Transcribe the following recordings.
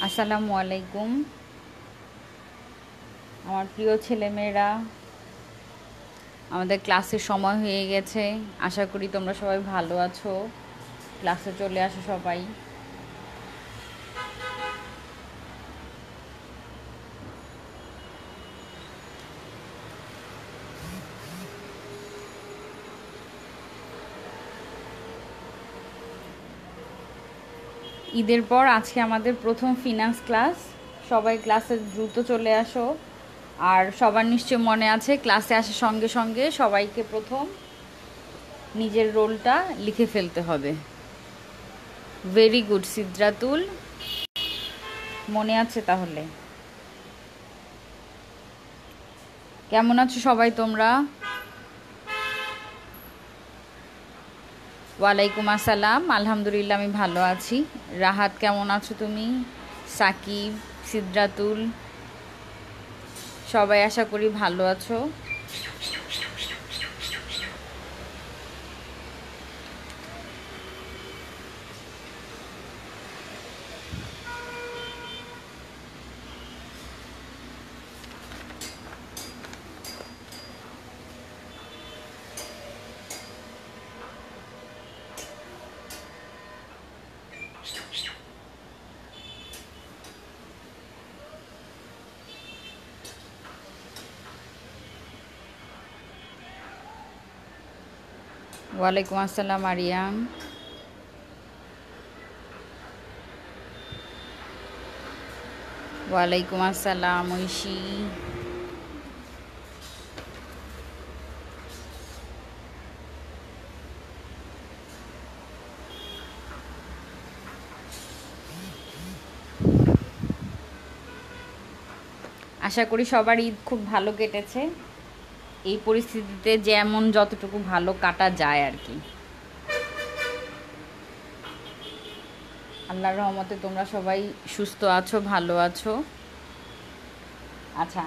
আসসালামু আলাইকুম আমার প্রিয় ছেলেমেয়েরা। আমাদের ক্লাসের সময় হয়ে গেছে। আশা করি তোমরা সবাই ভালো আছো। ক্লাসে চলে আসো সবাই। ঈদের পর আজকে আমাদের প্রথম ফিনান্স ক্লাস। সবাই ক্লাসে দ্রুত চলে আসো। আর সবার নিশ্চয় মনে আছে ক্লাসে আসার সঙ্গে সঙ্গে সবাইকে প্রথম নিজের রোলটা লিখে ফেলতে হবে। ভেরি গুড সিদ্রাতুল, মনে আছে তাহলে? কেমন আছো সবাই তোমরা? ওয়ালাইকুম আসসালাম, আলহামদুলিল্লাহ আমি ভালো আছি। রাহাত কেমন আছো তুমি? সাকিব, সিদ্রাতুল, সবাই আশা করি ভালো আছো। ওয়ালাইকুম আসসালাম আরিয়ান। ওয়ালাইকুম আসসালাম ঐশী। আশা করি সবার ঈদ খুব ভালো কেটেছে। এই পরিস্থিতিতে যেমন যতটুকু ভালো কাটা যায় আর কি। আল্লাহর রহমতে তোমরা সবাই সুস্থ আছো, ভালো আছো। আচ্ছা,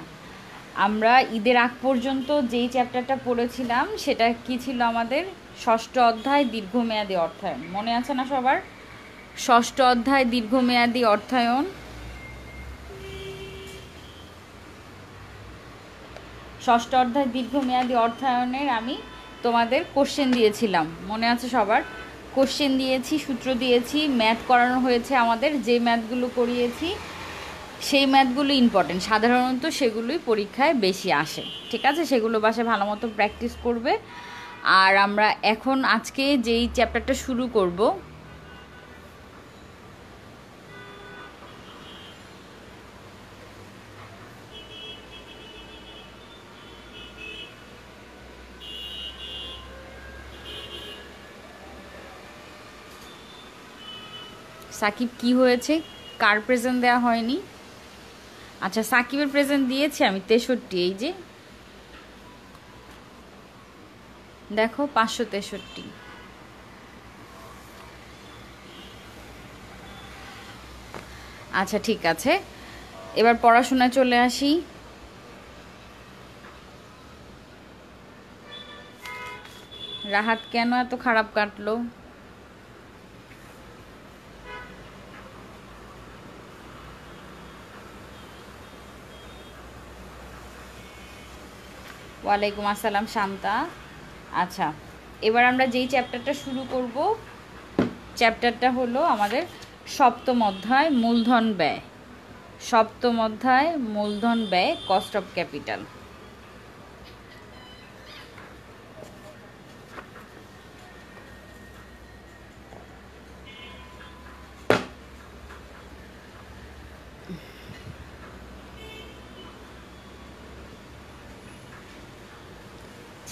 আমরা ঈদের আগ পর্যন্ত যেই চ্যাপ্টারটা পড়েছিলাম সেটা কি ছিল? আমাদের ষষ্ঠ অধ্যায় দীর্ঘমেয়াদী অর্থায়ন। মনে আছে না সবার? ষষ্ঠ অধ্যায় দীর্ঘমেয়াদী অর্থায়ন। ষষ্ঠ অধ্যায় দীর্ঘমেয়াদী অর্থায়নের আমি তোমাদের কোশ্চেন দিয়েছিলাম, মনে আছে সবার? কোশ্চেন দিয়েছি, সূত্র দিয়েছি, ম্যাথ করানো হয়েছে। আমাদের যে ম্যাথগুলো করিয়েছি সেই ম্যাথগুলো ইম্পর্টেন্ট, সাধারণত সেগুলোই পরীক্ষায় বেশি আসে। ঠিক আছে, সেগুলো বাসায় ভালো মতো প্র্যাকটিস করবে। আর আমরা এখন আজকে যেই চ্যাপ্টারটা শুরু করব, সাকিব কি হয়েছে? কার প্রেজেন্ট দেওয়া হয়নি? আচ্ছা, সাকিবের প্রেজেন্ট দিয়েছি আমি 63। এই যে দেখো 563। আচ্ছা ঠিক আছে, এবার পড়াশোনায় চলে আসি। রাহাত কেন এত খারাপ কাটলো? ওয়ালাইকুম আসসালাম শান্তা। আচ্ছা, এবার আমরা যেই চ্যাপ্টারটা শুরু করব, চ্যাপ্টারটা হলো আমাদের সপ্তম অধ্যায় মূলধন ব্যয়। সপ্তম অধ্যায় মূলধন ব্যয়, কস্ট অফ ক্যাপিটাল।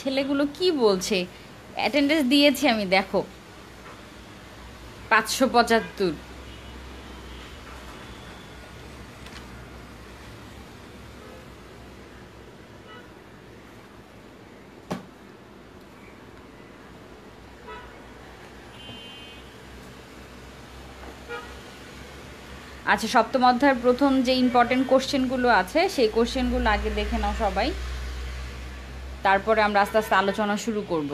ছেলেগুলো কি বলছে? অ্যাটেন্ডেন্স দিয়েছি আমি, দেখো 575। আচ্ছা, সপ্তম অধ্যায়ের প্রথম যে ইম্পর্টেন্ট কোশ্চেনগুলো আছে সেই কোশ্চেনগুলো আগে দেখে নাও সবাই, তারপরে আমরা আস্তে আস্তে আলোচনা শুরু করব।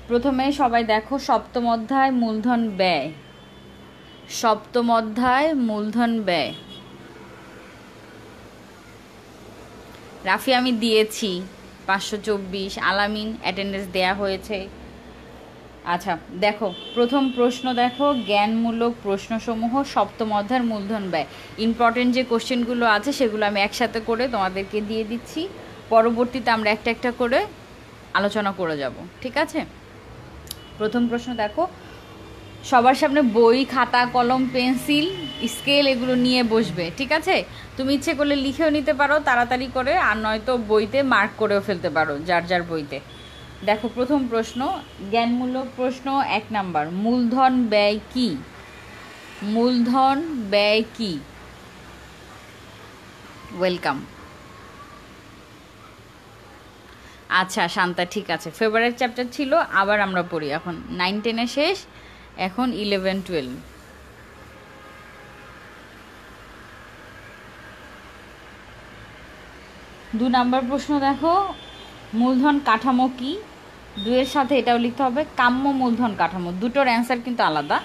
প্রথমে সবাই দেখো, সপ্তম অধ্যায় মূলধন ব্যয়। সপ্তম অধ্যায় মূলধন ব্যয়। রাফি আমি দিয়েছি 524, আলামিন অ্যাটেন্ডেন্স দেয়া হয়েছে। আচ্ছা দেখো প্রথম প্রশ্ন, দেখো জ্ঞানমূলক প্রশ্নসমূহ সপ্তম অধ্যায়ের মূলধন ব্যয়। ইম্পর্টেন্ট যে কোশ্চেনগুলো আছে সেগুলো আমি একসাথে করে তোমাদেরকে দিয়ে দিচ্ছি, পরবর্তীতে আমরা একটা একটা করে আলোচনা করে যাব, ঠিক আছে? প্রথম প্রশ্ন দেখো, সবার সামনে বই, খাতা, কলম, পেন্সিল, স্কেল এগুলো নিয়ে বসবে, ঠিক আছে? তুমি ইচ্ছে করলে লিখেও নিতে পারো তাড়াতাড়ি করে, আর নয়তো বইতে মার্ক করেও ফেলতে পারো যার যার বইতে। দেখো প্রথম প্রশ্ন, জ্ঞানমূলক প্রশ্ন 1 নাম্বার, মূলধন ব্যয় কি? মূলধন ব্যয় কি? ওয়েলকাম। আচ্ছা শান্তা, ঠিক আছে, ফেভারিট চ্যাপ্টার ছিল, আবার আমরা পড়ি। এখন 9, 10 শেষ, এখন 11, 12। 2 নাম্বার প্রশ্ন দেখো, মূলধন কাঠামো কি? 2 এর সাথে এটাও লিখতে হবে, কাম্য মূলধন কাঠামো। দুটোর অ্যান্সার কিন্তু আলাদা,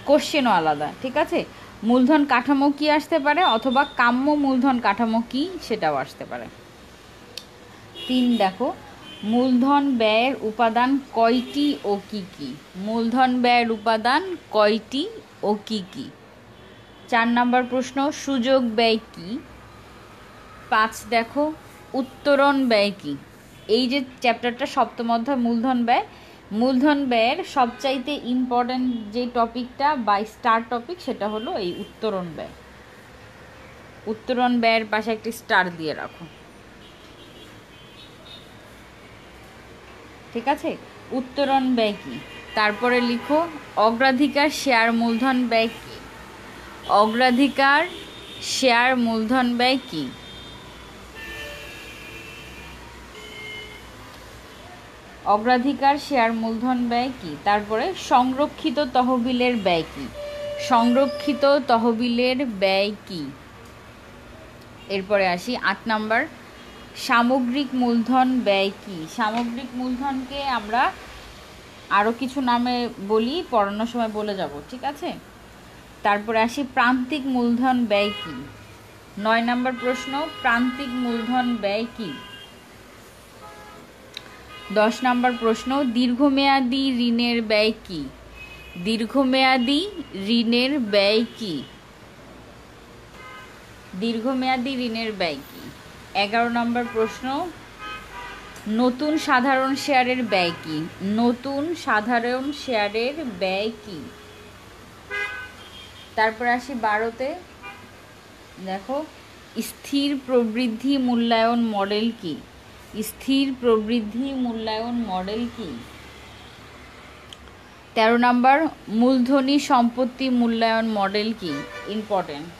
কোশ্চেনও আলাদা, ঠিক আছে? মূলধন কাঠামো কি আসতে পারে, অথবা কাম্য মূলধন কাঠামো কি সেটাও আসতে পারে। 3 দেখো, মূলধন ব্যয়ের উপাদান কয়টি ও কি কি? মূলধন ব্যয়ের উপাদান কয়টি ও কি কি? 4 নাম্বার প্রশ্ন, সুযোগ ব্যয় কি? 5 দেখো, উত্তরণ ব্যয় কি? এই যে চ্যাপ্টারটা সপ্তম অধ্যায় মূলধন ব্যয়, মূলধন ব্যয়ের সবচাইতে ইম্পর্ট্যান্ট যে টপিকটা বা স্টার টপিক সেটা হলো এই উত্তরণ ব্যয়। উত্তরণ ব্যয়ের পাশে একটি স্টার দিয়ে রাখো, ঠিক আছে? উত্তরণ ব্যয় কি? তারপরে লিখো অগ্রাধিকার শেয়ার মূলধন ব্যয় কি? অগ্রাধিকার শেয়ার মূলধন ব্যয় কি? অগ্রাধিকার শেয়ার মূলধন ব্যয় কি? তারপরে সংরক্ষিত তহবিলের ব্যয় কি? সংরক্ষিত তহবিলের ব্যয় কি? এরপরে আসি 8 নাম্বার, সামগ্রিক মূলধন ব্যয় কি? সামগ্রিক মূলধনকে আমরা আরও কিছু নামে বলি, পড়ানোর সময় বলে যাব, ঠিক আছে? তারপরে আসি প্রান্তিক মূলধন ব্যয় কি? 9 নাম্বার প্রশ্ন, প্রান্তিক মূলধন ব্যয় কি? 10 নাম্বার প্রশ্ন, দীর্ঘমেয়াদী ঋণের ব্যয় কি? দীর্ঘমেয়াদী ঋণের ব্যয় কি? দীর্ঘমেয়াদী ঋণের ব্যয় কি? 11 নম্বর প্রশ্ন, নতুন সাধারণ শেয়ারের ব্যয় কি? নতুন সাধারণ শেয়ারের ব্যয় কি? তারপর আসি 12তে, দেখো স্থির প্রবৃদ্ধি মূল্যায়ন মডেল কি? স্থির প্রবৃদ্ধি মূল্যায়ন মডেল কি? 13 নম্বর, মূলধনী সম্পত্তি মূল্যায়ন মডেল কি? ইম্পর্টেন্ট।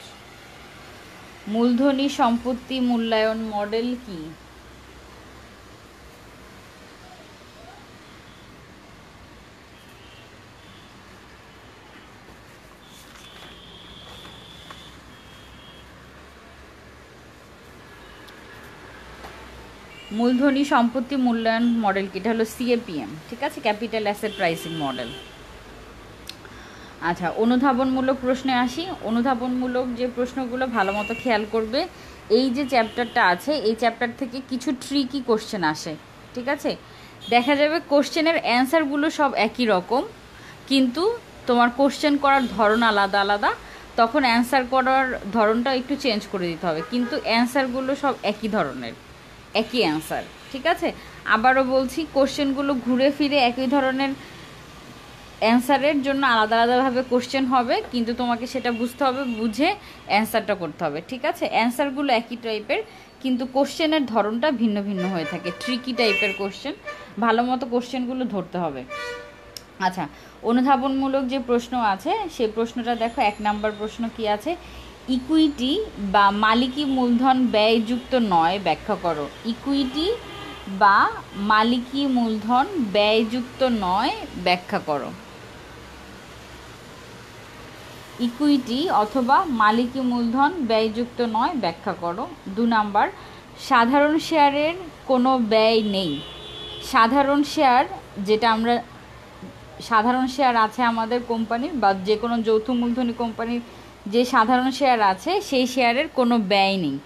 মূলধনী সম্পত্তি মূল্যায়ন মডেল কি? মূলধনী সম্পত্তি মূল্যায়ন মডেল কি? এটা হলো CAPM, ঠিক আছে, ক্যাপিটাল অ্যাসেট প্রাইসিং মডেল। আচ্ছা অনুধাবনমূলক প্রশ্নে আসি। অনুধাবনমূলক যে প্রশ্নগুলো ভালো মতো খেয়াল করবে, এই যে চ্যাপ্টারটা আছে এই চ্যাপ্টার থেকে কিছু ট্রিকি কোশ্চেন আসে, ঠিক আছে? দেখা যাবে কোশ্চেনের অ্যান্সারগুলো সব একই রকম, কিন্তু তোমার কোশ্চেন করার ধরন আলাদা আলাদা, তখন অ্যান্সার করার ধরনটা একটু চেঞ্জ করে দিতে হবে, কিন্তু অ্যান্সারগুলো সব একই ধরনের, একই অ্যান্সার, ঠিক আছে? আবারও বলছি, কোশ্চেনগুলো ঘুরে ফিরে একই ধরনের, অ্যান্সারের জন্য আলাদা আলাদাভাবে কোশ্চেন হবে, কিন্তু তোমাকে সেটা বুঝতে হবে, বুঝে অ্যান্সারটা করতে হবে, ঠিক আছে? অ্যান্সারগুলো একই টাইপের, কিন্তু কোশ্চেনের ধরনটা ভিন্ন ভিন্ন হয়ে থাকে, ট্রিকি টাইপের কোশ্চেন, ভালো মতো কোশ্চেনগুলো ধরতে হবে। আচ্ছা অনুধাবনমূলক যে প্রশ্ন আছে সেই প্রশ্নটা দেখো, 1 নাম্বার প্রশ্ন কি আছে? ইকুইটি বা মালিকি মূলধন ব্যয়যুক্ত নয় ব্যাখ্যা করো। ইকুইটি বা মালিকি মূলধন ব্যয়যুক্ত নয় ব্যাখ্যা করো। ইকুইটি অথবা মালিকি মূলধন ব্যয়যুক্ত নয় ব্যাখ্যা করো। 2 নাম্বার, সাধারণ শেয়ারের কোনো ব্যয় নেই। সাধারণ শেয়ার যেটা আমরা সাধারণ শেয়ার আছে আমাদের কোম্পানির বা যে কোনো যৌথ মূলধনী কোম্পানির যে সাধারণ শেয়ার আছে সেই শেয়ারের কোনো ব্যয় নেই,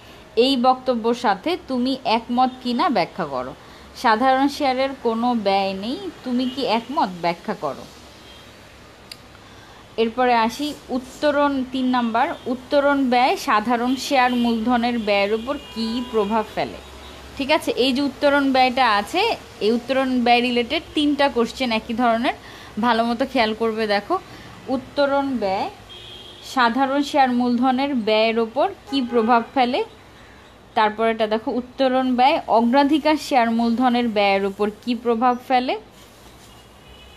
এই বক্তব্যের সাথে তুমি একমত কিনা ব্যাখ্যা করো। সাধারণ শেয়ারের কোনো ব্যয় নেই, তুমি কি একমত? ব্যাখ্যা করো। এরপরে আসি উত্তরণ 3 নাম্বার, উত্তরণ ব্যয় সাধারণ শেয়ার মূলধনের ব্যয়ের উপর কী প্রভাব ফেলে। ঠিক আছে, এই যে উত্তরণ ব্যয়টা আছে, এই উত্তরণ ব্যয় রিলেটেড 3টা কোশ্চেন একই ধরনের, ভালো মতো খেয়াল করবে। দেখো, উত্তরণ ব্যয় সাধারণ শেয়ার মূলধনের ব্যয়ের ওপর কী প্রভাব ফেলে। তারপর এটা দেখো, উত্তরণ ব্যয় অগ্রাধিকার শেয়ার মূলধনের ব্যয়ের ওপর কী প্রভাব ফেলে।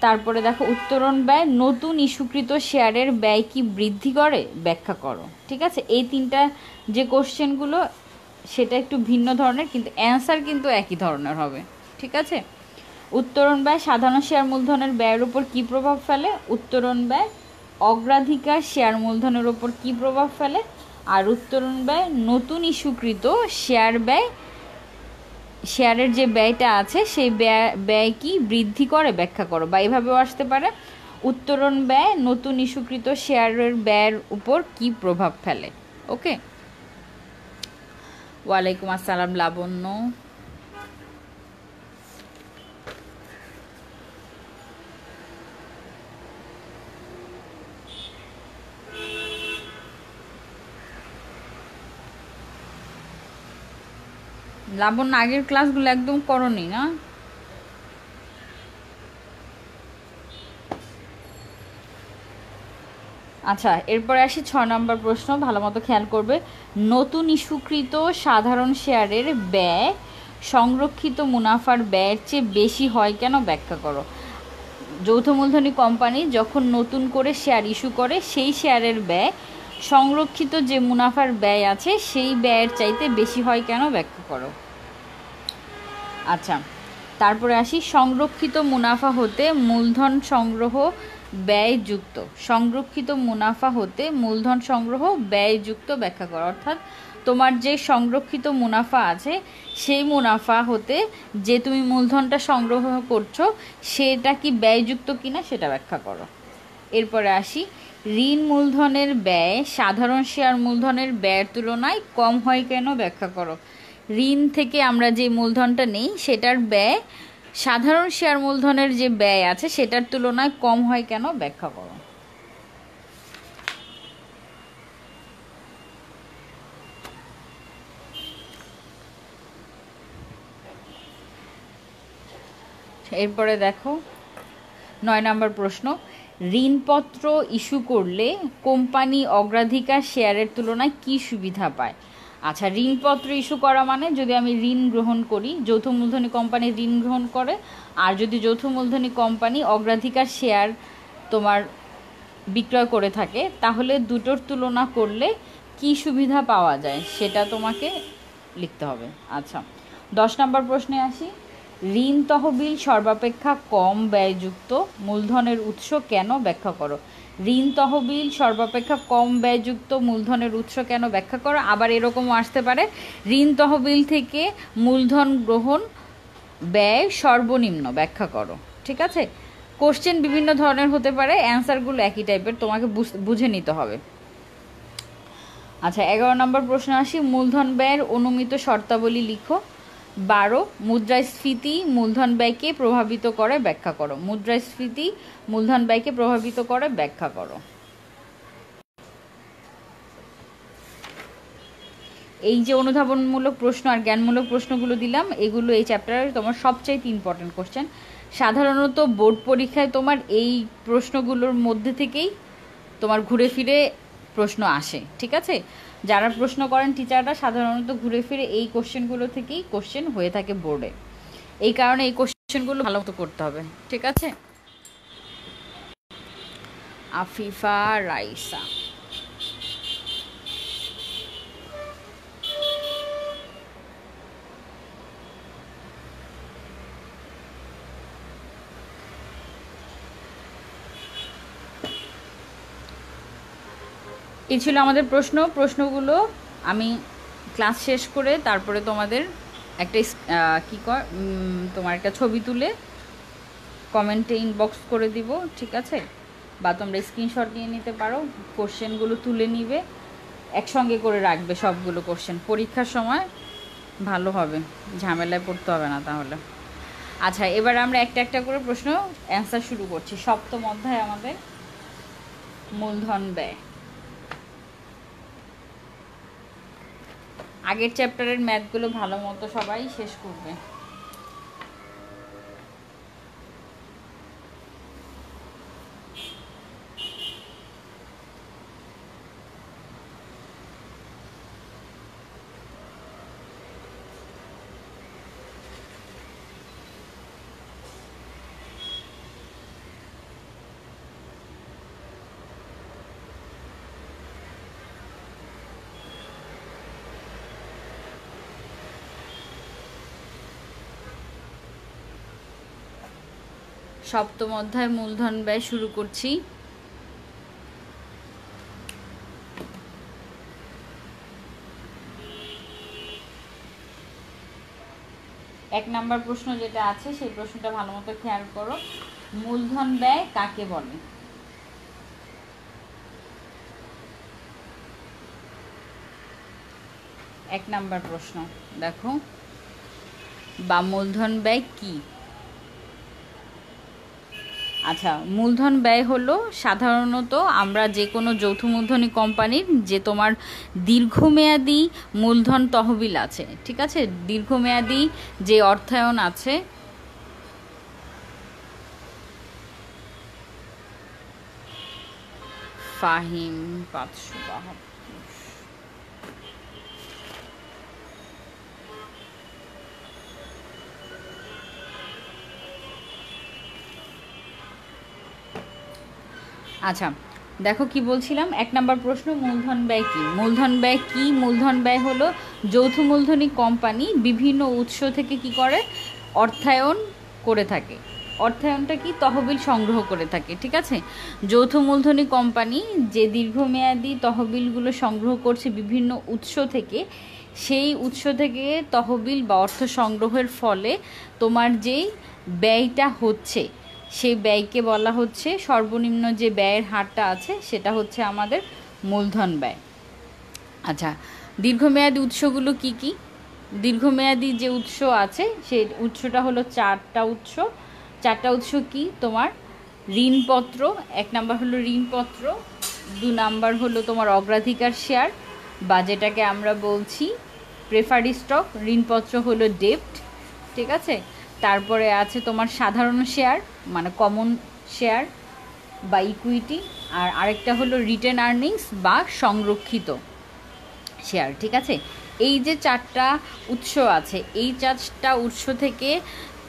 তারপরে দেখো, উত্তরণ ব্যয় নতুন ইস্যুকৃত শেয়ারের ব্যয় কি বৃদ্ধি করে, ব্যাখ্যা করো। ঠিক আছে, এই 3টা যে কোশ্চেনগুলো সেটা একটু ভিন্ন ধরনের, কিন্তু অ্যান্সার কিন্তু একই ধরনের হবে। ঠিক আছে, উত্তরণ ব্যয় সাধারণ শেয়ার মূলধনের ব্যয়ের উপর কী প্রভাব ফেলে, উত্তরণ ব্যয় অগ্রাধিকার শেয়ার মূলধনের ওপর কী প্রভাব ফেলে, আর উত্তরণ ব্যয় নতুন ইস্যুকৃত শেয়ারের যে ব্যয়টা আছে সেই ব্যয় কি বৃদ্ধি করে, ব্যাখ্যা করো। বা এভাবেও আসতে পারে, উত্তরণ ব্যয় নতুন ইস্যুকৃত শেয়ারের ব্যয়ের উপর কি প্রভাব ফেলে। ওকে, ওয়ালাইকুম আসসালাম লাবণ্য। লাবণ্য, আগের ক্লাসগুলো একদম করনি না? আচ্ছা, এরপরে আসি 6 নম্বর প্রশ্ন, ভালো মতো খেয়াল করবে। নতুন ইস্যুকৃত সাধারণ শেয়ারের ব্যয় সংরক্ষিত মুনাফার ব্যয়ের চেয়ে বেশি হয় কেন, ব্যাখ্যা করো। যৌথ মূলধনী কোম্পানি যখন নতুন করে শেয়ার ইস্যু করে, সেই শেয়ারের ব্যয় সংরক্ষিত যে মুনাফার ব্যয় আছে সেই ব্যয়ের চাইতে বেশি হয় কেন, ব্যাখ্যা করো। আচ্ছা, তারপরে আসি, সংরক্ষিত মুনাফা হতে মূলধন সংগ্রহ ব্যয়যুক্ত। সংরক্ষিত মুনাফা হতে মূলধন সংগ্রহ ব্যয়যুক্ত, ব্যাখ্যা করো। অর্থাৎ তোমার যে সংরক্ষিত মুনাফা আছে সেই মুনাফা হতে যে তুমি মূলধনটা সংগ্রহ করছো সেটা কি ব্যয়যুক্ত কিনা সেটা ব্যাখ্যা করো। এরপরে আসি, ঋণ মূলধনের ব্যয় সাধারণ শেয়ার মূলধনের ব্যয়ের তুলনায় কম হয় কেন, ব্যাখ্যা করো। ঋণ থেকে আমরা যে মূলধনটা নেই সেটার ব্যয় সাধারণ শেয়ার মূলধনের যে ব্যয় আছে সেটার তুলনায় কম হয় কেন, ব্যাখ্যা করো। এরপরে দেখো 9 নম্বর প্রশ্ন, ঋণপত্র ইস্যু করলে কোম্পানি অগ্রাধিকার শেয়ারের তুলনায় কি সুবিধা পায়। আচ্ছা, ঋণপত্র ইস্যু করা মানে যদি আমি ঋণ গ্রহণ করি, যৌথ মূলধনী কোম্পানি ঋণ গ্রহণ করে, আর যদি যৌথ মূলধনী কোম্পানি অগ্রাধিকার শেয়ার তোমার বিক্রয় করে থাকে, তাহলে দুটোর তুলনা করলে কি সুবিধা পাওয়া যায় সেটা তোমাকে লিখতে হবে। আচ্ছা, 10 নম্বর প্রশ্নে আসি, ঋণ তহবিল সর্বাপেক্ষা কম ব্যয়যুক্ত মূলধনের উৎস কেন, ব্যাখ্যা করো। ঋণ তহবিল সর্বাপেক্ষা কম ব্যয়যুক্ত মূলধনের উৎস কেন, ব্যাখ্যা করো। আবার এরকমও আসতে পারে, ঋণ তহবিল থেকে মূলধন গ্রহণ ব্যয় সর্বনিম্ন, ব্যাখ্যা করো। ঠিক আছে, কোশ্চেন বিভিন্ন ধরনের হতে পারে, অ্যান্সারগুলো একই টাইপের, তোমাকে বুঝে নিতে হবে। আচ্ছা, 11 নম্বর প্রশ্ন আসি, মূলধন ব্যয়ের অনুমিত শর্তাবলী লিখো। 12, মুদ্রাস্ফীতি মূলধন ব্যয়কে প্রভাবিত করে, ব্যাখ্যা করো। মুদ্রাস্ফীতি মূলধন ব্যয়কে প্রভাবিত করে, ব্যাখ্যা করো। এই যে অনুধাবনমূলক প্রশ্ন আর জ্ঞানমূলক প্রশ্নগুলো দিলাম, এগুলো এই চ্যাপ্টারের তোমার সবচেয়ে ইম্পর্টেন্ট কোশ্চেন। সাধারণত বোর্ড পরীক্ষায় তোমার এই প্রশ্নগুলোর মধ্যে থেকেই তোমার ঘুরে ফিরে প্রশ্ন আসে। ঠিক আছে, যারা প্রশ্ন করেন টিচাররা সাধারণত ঘুরে ফিরে এই কোশ্চেনগুলো থেকেই কোশ্চেন হয়ে থাকে বোর্ডে, এই কারণে এই কোশ্চেনগুলো ভালো মতো করতে হবে। ঠিক আছে, আফিফা রাইসা। এই ছিল আমাদের প্রশ্নগুলো আমি ক্লাস শেষ করে তারপরে তোমাদের একটা তোমার একটা ছবি তুলে কমেন্টে ইনবক্স করে দিব, ঠিক আছে? বা তোমরা স্ক্রিনশট নিয়ে নিতে পারো, কোশ্চেনগুলো তুলে নিবে, একসঙ্গে করে রাখবে সবগুলো কোশ্চেন, পরীক্ষার সময় ভালো হবে, ঝামেলায় পড়তে হবে না তাহলে। আচ্ছা, এবার আমরা একটা একটা করে প্রশ্ন অ্যান্সার শুরু করছি। সপ্তম অধ্যায় আমাদের মূলধন ব্যয়। আগের চ্যাপ্টারের ম্যাথগুলো ভালো মতো সবাই শেষ করবে। সপ্তম অধ্যায় মূলধন ব্যয় শুরু করছি। এক নাম্বার প্রশ্ন যেটা আছে সেই প্রশ্নটা ভালো মতো খেয়াল করো। মূলধন ব্যয় কাকে বলে? এক নাম্বার প্রশ্ন দেখো, বা মূলধন ব্যয় কি? আচ্ছা, মূলধন ব্যয় হলো সাধারণত আমরা যে কোনো যৌথ মূলধনী কোম্পানির যে তোমার দীর্ঘমেয়াদী মূলধন তহবিল আছে, ঠিক আছে, দীর্ঘমেয়াদী যে অর্থায়ন আছে, ফাহিম 572। আচ্ছা দেখো কি বলছিলাম, এক নাম্বার প্রশ্ন মূলধন ব্যয় কি? মূলধন ব্যয় কি? মূলধন ব্যয় হলো যৌথ মূলধনী কোম্পানি বিভিন্ন উৎস থেকে কি করে, অর্থায়ন করে থাকে। অর্থায়নটা কি? তহবিল সংগ্রহ করে থাকে, ঠিক আছে। যৌথ মূলধনী কোম্পানি যে দীর্ঘমেয়াদী তহবিলগুলো সংগ্রহ করছে বিভিন্ন উৎস থেকে, সেই উৎস থেকে তহবিল বা অর্থ সংগ্রহের ফলে তোমার যেই ব্যয়টা হচ্ছে সেই ব্যয়কে বলা হচ্ছে, সর্বনিম্ন যে ব্যয়ের হারটা আছে সেটা হচ্ছে আমাদের মূলধন ব্যয়। আচ্ছা, দীর্ঘমেয়াদী উৎসগুলো কি কি? দীর্ঘমেয়াদী যে উৎস আছে সেই উৎসটা হলো চারটা উৎস। চারটা উৎস কি? তোমার ঋণপত্র, এক নাম্বার হলো ঋণপত্র, দু নাম্বার হলো তোমার অগ্রাধিকার শেয়ার বা যেটাকে আমরা বলছি প্রেফার্ড স্টক, ঋণপত্র হলো ডেপ্ট, ঠিক আছে। তারপরে আছে তোমার সাধারণ শেয়ার মানে কমন শেয়ার বা ইকুইটি, আর আরেকটা হলো রিটেন আর্নিংস বা সংরক্ষিত শেয়ার, ঠিক আছে। এই যে চারটা উৎস আছে, এই চারটা উৎস থেকে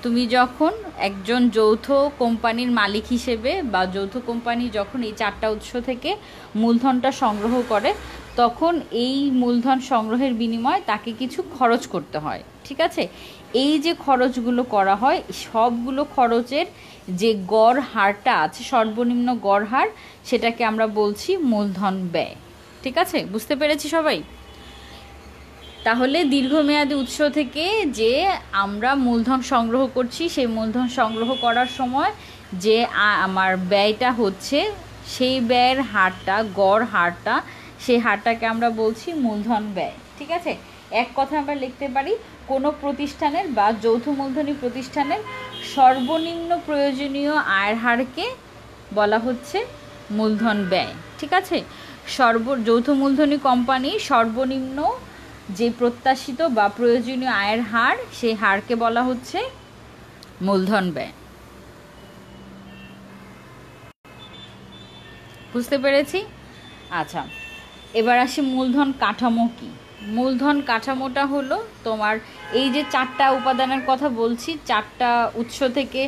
তুমি যখন একজন যৌথ কোম্পানির মালিক হিসেবে বা যৌথ কোম্পানি যখন এই চারটা উৎস থেকে মূলধনটা সংগ্রহ করে, তখন এই মূলধন সংগ্রহের বিনিময়ে তাকে কিছু খরচ করতে হয়, ঠিক আছে। এই যে খরচগুলো করা হয়, সবগুলো খরচের যে গড় হারটা আছে, সর্বনিম্ন গড় হার, সেটাকে আমরা বলছি মূলধন ব্যয়, ঠিক আছে। বুঝতে পেরেছি সবাই? তাহলে দীর্ঘমেয়াদী উৎস থেকে যে আমরা মূলধন সংগ্রহ করছি, সেই মূলধন সংগ্রহ করার সময় যে আমার ব্যয়টা হচ্ছে, সেই ব্যয়ের হারটা, গড় হারটা, সেই হারটাকে আমরা বলছি মূলধন ব্যয়, ঠিক আছে। এক কথা আমরা লিখতে পারি, কোনো প্রতিষ্ঠানের বা যৌথ মূলধনী প্রতিষ্ঠানের সর্বনিম্ন প্রয়োজনীয় আয়ের হারকে বলা হচ্ছে মূলধন ব্যয়, ঠিক আছে। যৌথ মূলধনী কোম্পানি সর্বনিম্ন যে প্রত্যাশিত বা প্রয়োজনীয় আয়ের হার, সেই হারকে বলা হচ্ছে মূলধন ব্যয়। বুঝতে পেরেছি? আচ্ছা, এবার আসি মূলধন কাঠামো কি। মূলধন কাঠামোটা হলো তোমার এই যে চারটা উপাদানের কথা বলছি, চারটা উৎস থেকে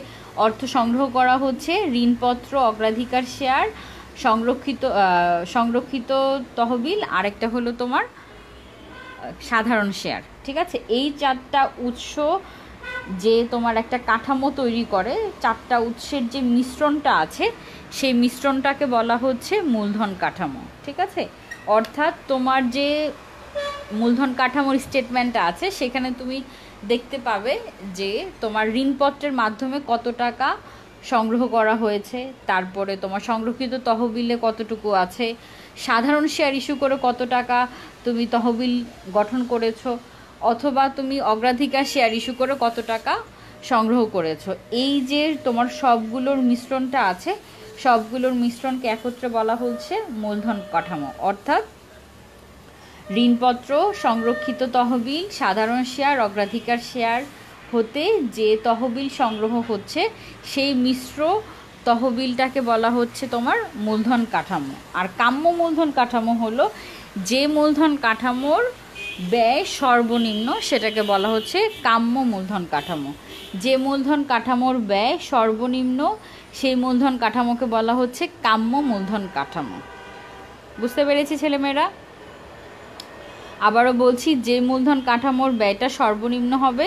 অর্থ সংগ্রহ করা হচ্ছে, ঋণপত্র, অগ্রাধিকার শেয়ার, সংরক্ষিত তহবিল, আরেকটা হলো তোমার সাধারণ শেয়ার, ঠিক আছে। এই চারটা উৎস যে তোমার একটা কাঠামো তৈরি করে, চারটা উৎসের যে মিশ্রণটা আছে, সেই মিশ্রণটাকে বলা হচ্ছে মূলধন কাঠামো, ঠিক আছে। অর্থাৎ তোমার যে মূলধন কাঠামোর স্টেটমেন্টটা আছে, সেখানে তুমি দেখতে পাবে যে তোমার ঋণপত্রের মাধ্যমে কত টাকা সংগ্রহ করা হয়েছে, তারপরে তোমার সংরক্ষিত তহবিলে কতটুকু আছে, সাধারণ শেয়ার ইস্যু করে কত টাকা তুমি তহবিল গঠন করেছো, অথবা তুমি অগ্রাধিকার শেয়ার ইস্যু করে কত টাকা সংগ্রহ করেছো। এই যে তোমার সবগুলোর মিশ্রণটা আছে, সবগুলোর মিশ্রণকে একত্রে বলা হচ্ছে মূলধন কাঠামো। অর্থাৎ ঋণপত্র, সংরক্ষিত তহবিল, সাধারণ শেয়ার, অগ্রাধিকার শেয়ার হতে যে তহবিল সংগ্রহ হচ্ছে সেই মিশ্র তহবিলটাকে বলা হচ্ছে তোমার মূলধন কাঠামো। আর কাম্য মূলধন কাঠামো হলো যে মূলধন কাঠামোর ব্যয় সর্বনিম্ন, সেটাকে বলা হচ্ছে কাম্য মূলধন কাঠামো। যে মূলধন কাঠামোর ব্যয় সর্বনিম্ন সেই মূলধন কাঠামোকে বলা হচ্ছে কাম্য মূলধন কাঠামো। বুঝতে পেরেছি ছেলেমেয়েরা? আবারও বলছি, যে মূলধন কাঠামোর ব্যয়টা সর্বনিম্ন হবে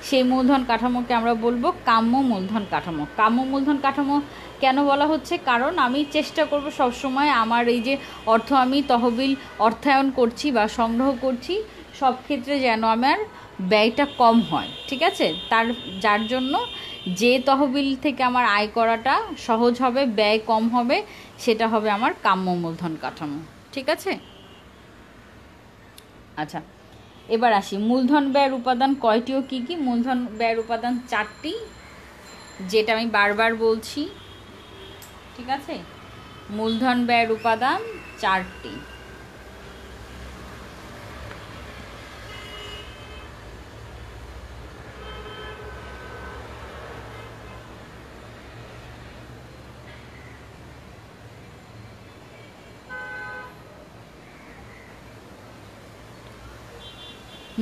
সেই মূলধন কাঠামোকে আমরা বলবো কাম্য মূলধন কাঠামো। কাম্য মূলধন কাঠামো কেন বলা হচ্ছে? কারণ আমি চেষ্টা করব সবসময় আমার এই যে অর্থ আমি তহবিল অর্থায়ন করছি বা সংগ্রহ করছি, সব ক্ষেত্রে যেন আমার ব্যয়টা কম হয়, ঠিক আছে? যার জন্য যে তহবিল থেকে আমার আয় করাটা সহজ হবে, ব্যয় কম হবে, সেটা হবে আমার কাম্য মূলধন কাঠামো, ঠিক আছে? আচ্ছা, এবার আসি মূলধন ব্যয়ের উপাদান কয়টি ও কী কী? মূলধন ব্যয়ের উপাদান 4টি, যেটা আমি বারবার বলছি, ঠিক আছে? মূলধন ব্যয়ের উপাদান 4টি।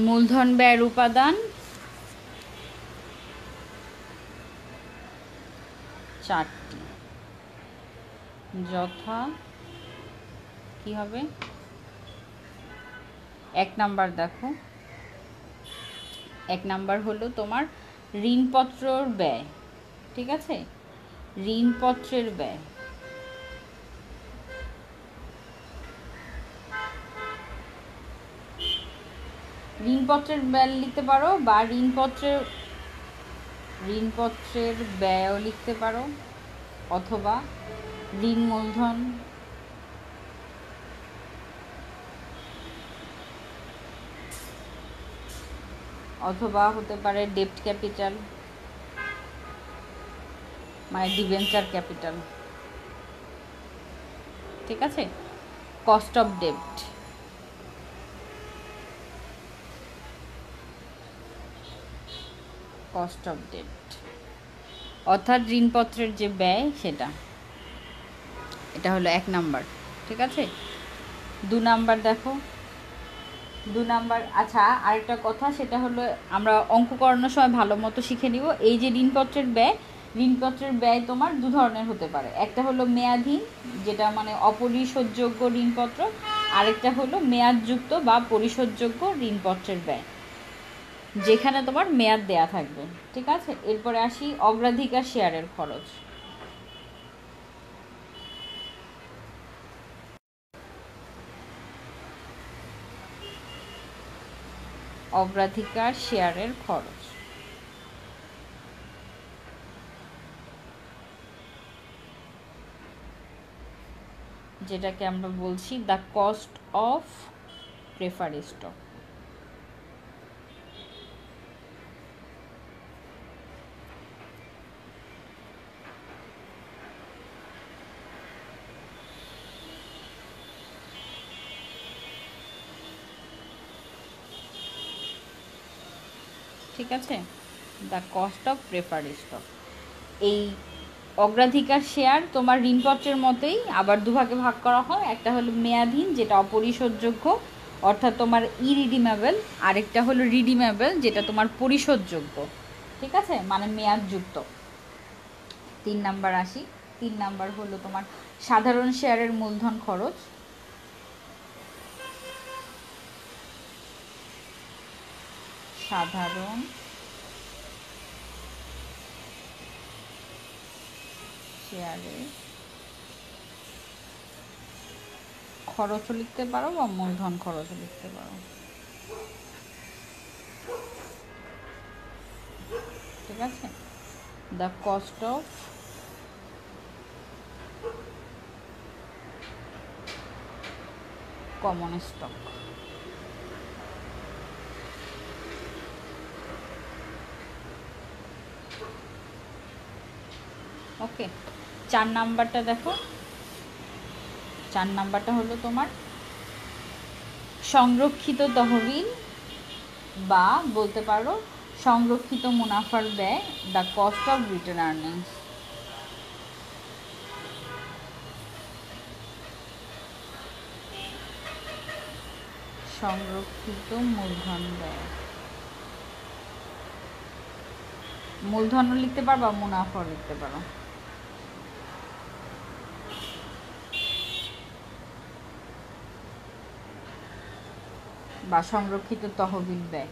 মূলধন ব্যয়ের উপাদান 4টি, যথা কি হবে? 1 নাম্বার দেখো, 1 নাম্বার হলো তোমার ঋণপত্রর ব্যয়, ঠিক আছে? ঋণপত্রের ব্যয়। ঋণপত্রের ব্যয় লিখতে পারো, বা ঋণপত্রের ব্যয়ও লিখতে পারো, অথবা ঋণ মূলধন, অথবা হতে পারে ডেপ্ট ক্যাপিটাল, মানে ডিবেঞ্চার ক্যাপিটাল, ঠিক আছে? কস্ট অফ ডেপ্ট, কস্ট অফ ডেপ্ট অর্থাৎ ঋণপত্রের যে ব্যয় সেটা, এটা হলো 1 নাম্বার, ঠিক আছে? 2 নাম্বার দেখো, 2 নাম্বার। আচ্ছা, আরেকটা কথা, সেটা হলো আমরা অঙ্ক করানোর সময় ভালো মতো শিখে নিব। এই যে ঋণপত্রের ব্যয় তোমার 2 ধরনের হতে পারে। একটা হলো মেয়াদহীন, যেটা মানে অপরিশোধযোগ্য ঋণপত্র, আরেকটা হলো মেয়াদযুক্ত বা পরিশোধযোগ্য ঋণপত্রের ব্যয়, যেখানে তোমার মেয়াদ দেয়া থাকবে, ঠিক আছে? এরপরে আসি অগ্রাধিকার শেয়ারের খরচ। অগ্রাধিকার শেয়ারের খরচ, যেটাকে আমরা বলছি দ্য কস্ট অফ প্রেফারি স্টক। ঠিক আছে, দ্য কস্ট অফ প্রেফারি স্টক। এই অগ্রাধিকার শেয়ার তোমার ঋণপত্রের মতোই আবার দুভাগে ভাগ করা হয়। একটা হলো মেয়াদহীন, যেটা অপরিশোধযোগ্য, অর্থাৎ তোমার ইরিডিমেবল, আরেকটা হলো রিডিমেবল, যেটা তোমার পরিশোধযোগ্য, ঠিক আছে, মানে মেয়াদযুক্ত। 3 নাম্বার আসি, 3 নাম্বার হলো তোমার সাধারণ শেয়ারের মূলধন খরচ। সাধারণ শেয়ারের খরচও লিখতে পারো বা মূলধন খরচও লিখতে পারো, ঠিক আছে? The cost of common stock. Okay, 4 নাম্বারটা দেখো। 4 নাম্বারটা হলো তোমার সংরক্ষিত তহবিল বা বলতে পারো সংরক্ষিত মুনাফার ব্যয়, the cost of written earnings. সংরক্ষিত মূলধন ব্যয়, মূলধনও লিখতে পারবা, মুনাফাও লিখতে পারো। বা সংরক্ষিত তহবিল ব্যয়।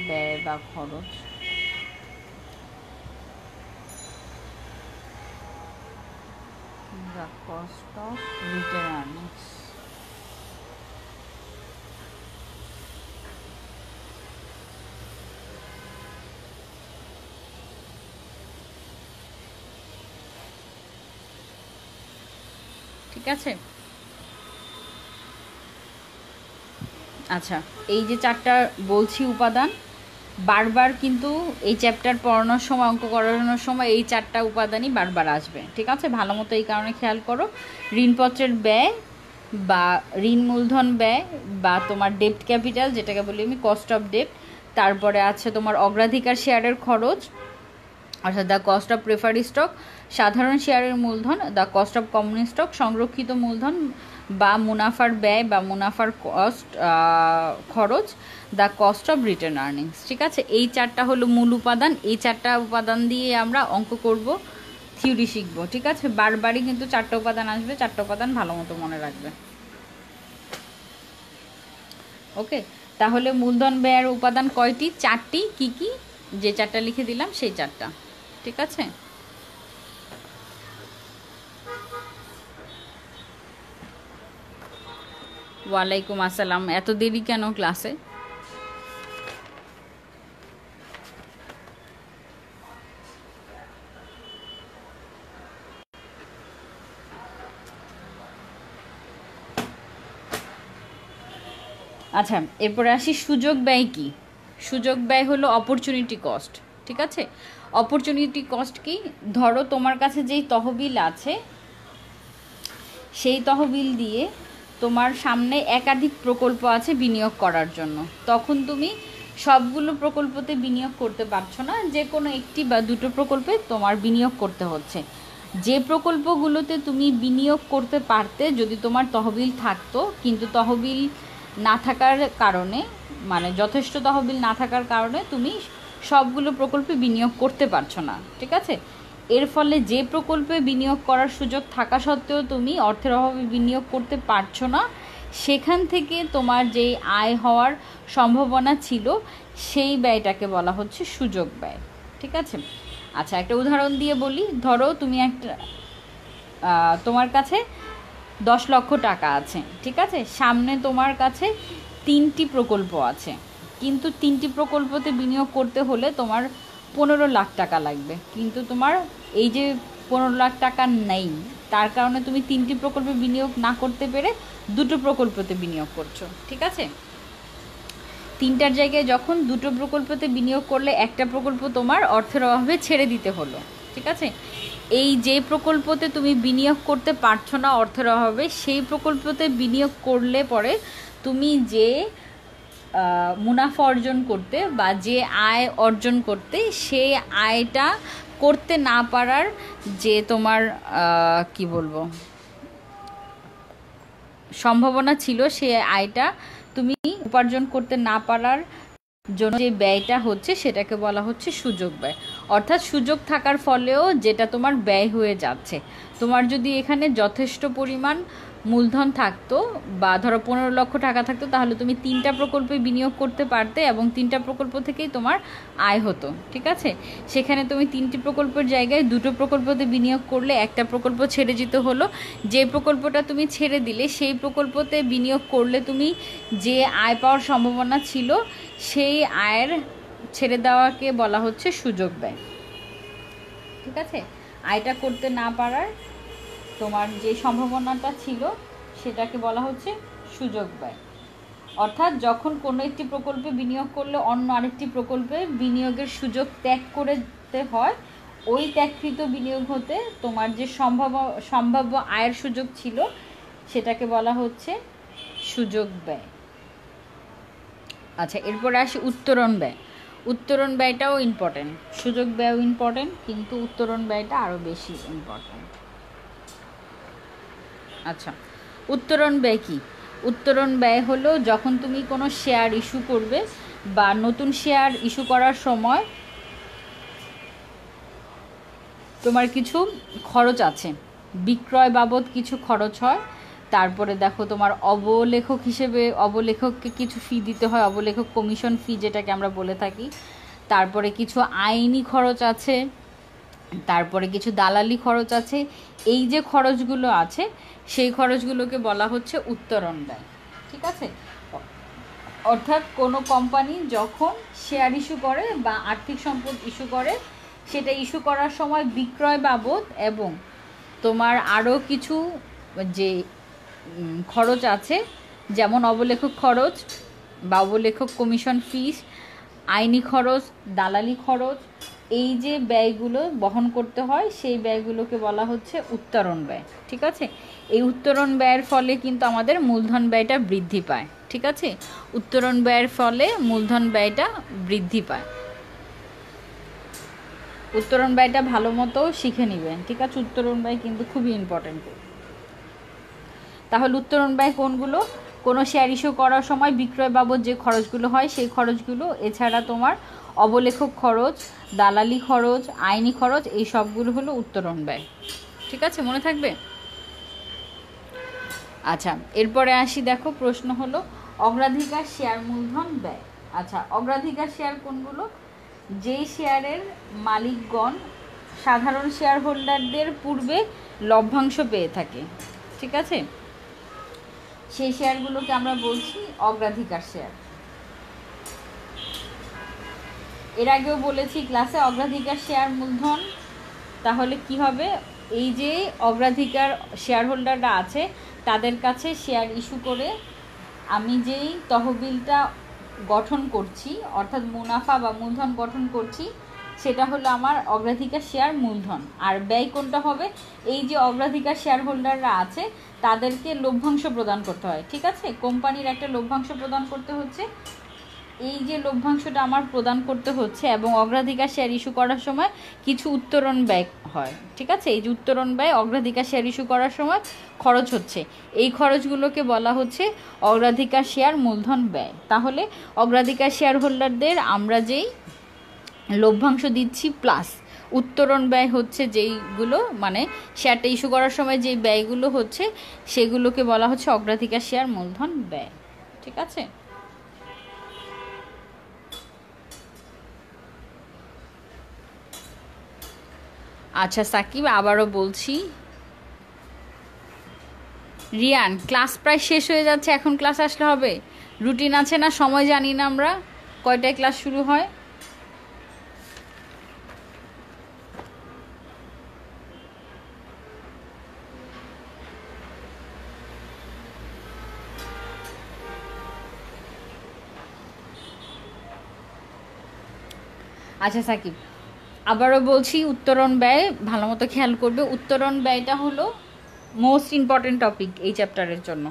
ব্যয় বা খরচ। The cost of return earnings. ঠিক আছে। আচ্ছা, এই যে 4টা বলছি উপাদান, বারবার কিন্তু এই চ্যাপ্টার পড়ানোর সময়, অঙ্ক করানোর সময় এই 4টা উপাদানই বারবার আসবে। ঠিক আছে, ভালো মতো এই কারণে খেয়াল করো। ঋণপত্রের ব্যয় বা ঋণ মূলধন ব্যয় বা তোমার ডেপ্ট ক্যাপিটাল, যেটাকে বলি আমি কস্ট অফ ডেপ্ট। তারপরে আছে তোমার অগ্রাধিকার শেয়ারের খরচ, অর্থাৎ the cost of preferred stock. সাধারণ শেয়ারের মূলধন, the cost of common stock. সংরক্ষিত মূলধন বা মুনাফার ব্যয় বা মুনাফার কস্ট খরচ, the cost of return earnings. ঠিক আছে, এই 4টা হলো মূল উপাদান। এই 4টা উপাদান দিয়ে আমরা অঙ্ক করব, থিওরি শিখবো। ঠিক আছে, বারবারই কিন্তু 4টা উপাদান আসবে, 4টা উপাদান ভালো মতো মনে রাখবে। ওকে, তাহলে মূলধন ব্যয়ের উপাদান কয়টি? 4টি। কি কি? যে 4টা লিখে দিলাম সেই 4টা। ঠিক আছে, ওয়ালাইকুম আসসালাম। এত দেরি কেন ক্লাসে? আচ্ছা, এরপরে আসি সুযোগ ব্যয় কি। সুযোগ ব্যয় হলো অপরচুনিটি কস্ট। ঠিক আছে, অপরচুনিটি কস্ট কি? ধরো তোমার কাছে যেই তহবিল আছে, সেই তহবিল দিয়ে তোমার সামনে একাধিক প্রকল্প আছে বিনিয়োগ করার জন্য। তখন তুমি সবগুলো প্রকল্পতে বিনিয়োগ করতে পারছো না, যে কোনো একটি বা দুটো প্রকল্পে তোমার বিনিয়োগ করতে হচ্ছে। যে প্রকল্পগুলোতে তুমি বিনিয়োগ করতে পারতে যদি তোমার তহবিল থাকতো, কিন্তু তহবিল না থাকার কারণে, মানে যথেষ্ট তহবিল না থাকার কারণে তুমি সবগুলো প্রকল্পে বিনিয়োগ করতে পারছো না। ঠিক আছে, এর ফলে যে প্রকল্পে বিনিয়োগ করার সুযোগ থাকা সত্ত্বেও তুমি অর্থের অভাবে বিনিয়োগ করতে পারছো না, সেখান থেকে তোমার যেই আয় হওয়ার সম্ভাবনা ছিল, সেই ব্যয়টাকে বলা হচ্ছে সুযোগ ব্যয়। ঠিক আছে, আচ্ছা একটা উদাহরণ দিয়ে বলি। ধরো তুমি একটা তোমার কাছে 10 লক্ষ টাকা আছে। ঠিক আছে, সামনে তোমার কাছে 3টি প্রকল্প আছে, কিন্তু 3টি প্রকল্পতে বিনিয়োগ করতে হলে তোমার 15 লাখ টাকা লাগবে, কিন্তু তোমার এই যে 15 লাখ টাকা নেই, তার কারণে তুমি 3টি প্রকল্পে বিনিয়োগ না করতে পেরে 2টো প্রকল্পতে বিনিয়োগ করছো। ঠিক আছে, 3টার জায়গায় যখন 2টো প্রকল্পতে বিনিয়োগ করলে একটা প্রকল্প তোমার অর্থের অভাবে ছেড়ে দিতে হলো। ঠিক আছে, এই যে প্রকল্পতে তুমি বিনিয়োগ করতে পারছো না অর্থের অভাবে, সেই প্রকল্পতে বিনিয়োগ করলে পরে তুমি যে মুনাফা অর্জন করতে বা যে আয় অর্জন করতে, সেই আয়টা করতে না পারার যে তোমার কি বলবো সম্ভাবনা ছিল, সেই আয়টা তুমি উপার্জন করতে না পারার জন্য যে ব্যয়টা হচ্ছে, সেটাকে বলা হচ্ছে সুযোগ ব্যয়। অর্থাৎ সুযোগ থাকার ফলেও যেটা তোমার ব্যয় হয়ে যাচ্ছে। তোমার যদি এখানে যথেষ্ট পরিমাণ মূলধন থাকতো বা ধরো 15 লক্ষ টাকা থাকতো, তাহলে তুমি 3টা প্রকল্পে বিনিয়োগ করতে পারতে এবং 3টা প্রকল্প থেকেই তোমার আয় হতো। ঠিক আছে, সেখানে তুমি 3টি প্রকল্পের জায়গায় 2টো প্রকল্পতে বিনিয়োগ করলে একটা প্রকল্প ছেড়ে যেতে হলো। যে প্রকল্পটা তুমি ছেড়ে দিলে, সেই প্রকল্পতে বিনিয়োগ করলে তুমি যে আয় পাওয়ার সম্ভাবনা ছিল, সেই আয়ের ছেড়ে দেওয়াকে বলা হচ্ছে সুযোগ ব্যয়। ঠিক আছে, আয়টা করতে না পারার তোমার যে সম্ভাবনাটা ছিল সেটাকে বলা হচ্ছে সুযোগ ব্যয়। অর্থাৎ যখন কোনো একটি প্রকল্পে বিনিয়োগ করলে অন্য আরেকটি প্রকল্পে বিনিয়োগের সুযোগ ত্যাগ করতে হয়, ওই ত্যাগকৃত বিনিয়োগ হতে তোমার যে সম্ভাব্য আয়ের সুযোগ ছিল সেটাকে বলা হচ্ছে সুযোগ ব্যয়। আচ্ছা, এরপরে আসি উত্তরণ ব্যয়। উত্তরণ ব্যয়টাও ইম্পর্টেন্ট, সুযোগ ব্যয়ও ইম্পর্টেন্ট, কিন্তু উত্তরণ ব্যয়টা আরও বেশি ইম্পর্টেন্ট। আচ্ছা, উত্তরণ ব্যয় কী? উত্তরণ ব্যয় হলো যখন তুমি কোনো শেয়ার ইস্যু করবে বা নতুন শেয়ার ইস্যু করার সময় তোমার কিছু খরচ আছে, বিক্রয় বাবদ কিছু খরচ হয়, তারপরে দেখো তোমার অবলেখক হিসেবে অবলেখককে কিছু ফি দিতে হয়, অবলেখক কমিশন ফি যেটাকে আমরা বলে থাকি, তারপরে কিছু আইনি খরচ আছে, তারপরে কিছু দালালি খরচ আছে। এই যে খরচগুলো আছে সেই খরচগুলোকে বলা হচ্ছে উত্তরণ ব্যয়। ঠিক আছে? অর্থাৎ কোনো কোম্পানি যখন শেয়ার ইস্যু করে বা আর্থিক সম্পদ ইস্যু করে, সেটা ইস্যু করার সময় বিক্রয় বাবদ এবং তোমার আরও কিছু যে খরচ আছে, যেমন অবলেখক খরচ বা অবলেখক কমিশন ফিস, আইনি খরচ, দালালি খরচ, এই যে ব্যয়গুলো বহন করতে হয় সেই ব্যয়গুলোকে বলা হচ্ছে উত্তরণ ব্যয়। ঠিক আছে? এই উত্তরণ ব্যয়ের ফলে কিন্তু আমাদের মূলধন ব্যয়টা বৃদ্ধি পায়। ঠিক আছে? উত্তরণ ব্যয়ের ফলে মূলধন ব্যয়টা বৃদ্ধি পায়। উত্তরণ ব্যয়টা ভালো মতো শিখে নেবেন। ঠিক আছে? উত্তরণ ব্যয় কিন্তু খুবই ইম্পর্টেন্ট। তাহলে উত্তরণ ব্যয় কোনগুলো? কোনো শেয়ার ইস্যু করার সময় বিক্রয় বাবদ যে খরচগুলো হয় সেই খরচগুলো, এছাড়া তোমার অবলেখক খরচ, দালালি খরচ, আইনি খরচ, এই সবগুলো হলো উত্তরণ ব্যয়। ঠিক আছে? মনে থাকবে? আচ্ছা, এরপরে আসি, দেখো প্রশ্ন হলো অগ্রাধিকার শেয়ার মূলধন ব্যয়। আচ্ছা, অগ্রাধিকার শেয়ার কোনগুলো? যেই শেয়ারের মালিকগণ সাধারণ শেয়ার হোল্ডারদের পূর্বে লভ্যাংশ পেয়ে থাকে, ঠিক আছে, সেই শেয়ারগুলোকে আমরা বলছি অগ্রাধিকার শেয়ার। এর আগেও বলেছি ক্লাসে অগ্রাধিকার শেয়ার মূলধন। তাহলে কি হবে? এই যে অগ্রাধিকার শেয়ার হোল্ডাররা আছে তাদের কাছে শেয়ার ইস্যু করে আমি যেই তহবিলটা গঠন করছি, অর্থাৎ মুনাফা বা মূলধন গঠন করছি, সেটা হলো আমার অগ্রাধিকার শেয়ার মূলধন। আর ব্যয় কোনটা হবে? এই যে অগ্রাধিকার শেয়ার হোল্ডাররা আছে তাদেরকে লভ্যাংশ প্রদান করতে হয়। ঠিক আছে? কোম্পানির একটা লভ্যাংশ প্রদান করতে হচ্ছে, এই যে লভ্যাংশটা আমার প্রদান করতে হচ্ছে, এবং অগ্রাধিকার শেয়ার ইস্যু করার সময় কিছু উত্তরণ ব্যয় হয়। ঠিক আছে? এই যে উত্তরণ ব্যয় অগ্রাধিকার শেয়ার ইস্যু করার সময় খরচ হচ্ছে, এই খরচগুলোকে বলা হচ্ছে অগ্রাধিকার শেয়ার মূলধন ব্যয়। তাহলে অগ্রাধিকার শেয়ার হোল্ডারদের আমরা যেই লভ্যাংশ দিচ্ছি প্লাস উত্তরণ ব্যয় হচ্ছে যেইগুলো, মানে শেয়ারটা ইস্যু করার সময় যেই ব্যয়গুলো হচ্ছে সেগুলোকে বলা হচ্ছে অগ্রাধিকার শেয়ার মূলধন ব্যয়। ঠিক আছে? আচ্ছা সাকিব, আবারও বলছি, রিয়ান ক্লাস প্রায় শেষ হয়ে যাচ্ছে, এখন ক্লাস আসলে হবে? রুটিন আছে না? সময় জানি না আমরা কয়টায় ক্লাস শুরু হয়। আচ্ছা সাকিব, আবারও বলছি, উত্তরণ ব্যয় ভালো মতো খেয়াল করবে। উত্তরণ ব্যয়টা হলো মোস্ট ইম্পর্টেন্ট টপিক এই চ্যাপ্টারের জন্য।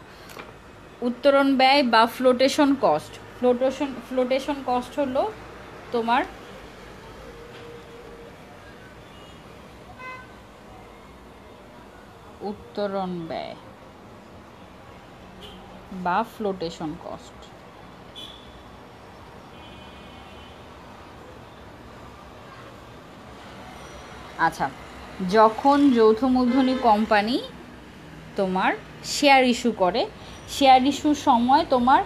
উত্তরণ ব্যয় বা ফ্লোটেশন কস্ট, ফ্লোটেশন কস্ট হলো তোমার উত্তরণ ব্যয় বা ফ্লোটেশন কস্ট। আচ্ছা, যখন যৌথ মূলধনী কোম্পানি তোমার শেয়ার ইস্যু করে, শেয়ার ইস্যুর সময় তোমার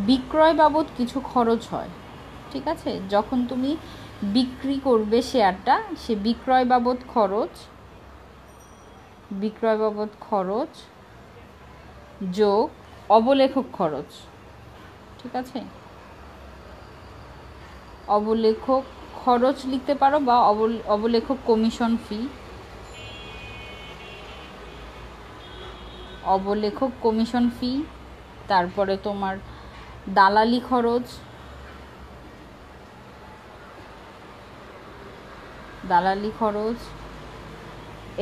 বিক্রয় বাবদ কিছু খরচ হয়। ঠিক আছে? যখন তুমি বিক্রি করবে শেয়ারটা, সে বিক্রয় বাবদ খরচ যোগ অবলেখক খরচ। ঠিক আছে? অবলেখক খরচ লিখতে পারো বা অবলেখক কমিশন ফি, অবলেখক কমিশন ফি, তারপরে তোমার দালালি খরচ,